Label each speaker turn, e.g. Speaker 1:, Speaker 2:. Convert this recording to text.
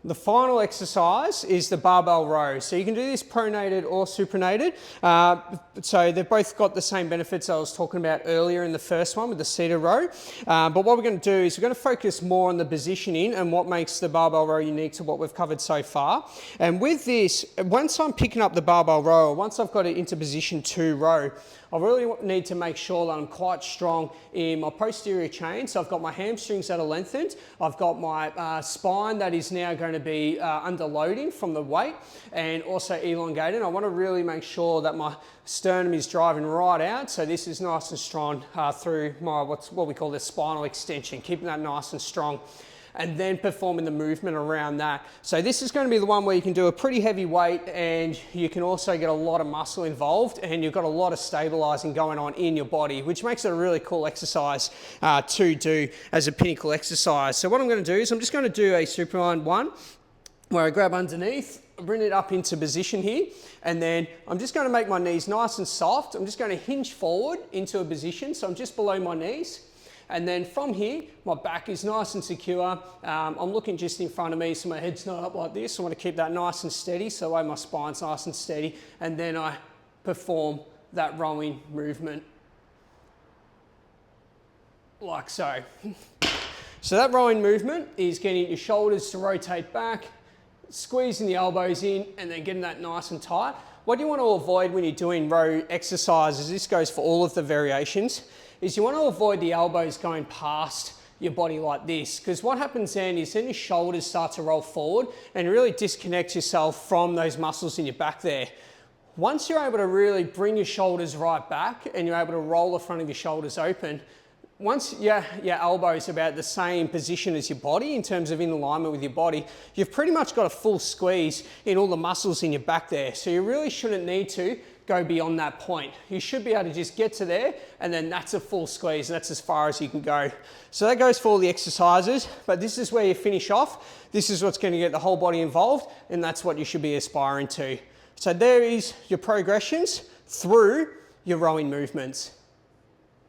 Speaker 1: The final exercise is the barbell row. So you can do this pronated or supinated. So they've both got the same benefits I was talking about earlier in the first one with the seated row. But what we're going to do is we're going to focus more on the positioning and what makes the barbell row unique to what we've covered so far. And with this, once I'm picking up the barbell row, or once I've got it into position 2 row, I really need to make sure that I'm quite strong in my posterior chain. So I've got my hamstrings that are lengthened. I've got my spine that is now going to be under loading from the weight and also elongated. I want to really make sure that my sternum is driving right out. So this is nice and strong through my, what we call the spinal extension, keeping that nice and strong, and then performing the movement around that. So this is going to be the one where you can do a pretty heavy weight and you can also get a lot of muscle involved, and you've got a lot of stabilizing going on in your body, which makes it a really cool exercise to do as a pinnacle exercise. So what I'm going to do is I'm just going to do a supine one where I grab underneath, bring it up into position here, and then I'm just going to make my knees nice and soft. I'm just going to hinge forward into a position, so I'm just below my knees. And then from here, my back is nice and secure. I'm looking just in front of me, so my head's not up like this. I want to keep that nice and steady, so that way my spine's nice and steady. And then I perform that rowing movement, like so. So that rowing movement is getting your shoulders to rotate back, squeezing the elbows in, and then getting that nice and tight. What you want to avoid when you're doing row exercises, this goes for all of the variations, is you want to avoid the elbows going past your body like this, because what happens then is your shoulders start to roll forward and really disconnect yourself from those muscles in your back there. Once you're able to really bring your shoulders right back and you're able to roll the front of your shoulders open, once your elbows are about the same position as your body in terms of in alignment with your body, you've pretty much got a full squeeze in all the muscles in your back there. So you really shouldn't need to go beyond that point. You should be able to just get to there, and then that's a full squeeze, and that's as far as you can go. So that goes for all the exercises, but this is where you finish off. This is what's going to get the whole body involved, and that's what you should be aspiring to. So there is your progressions through your rowing movements.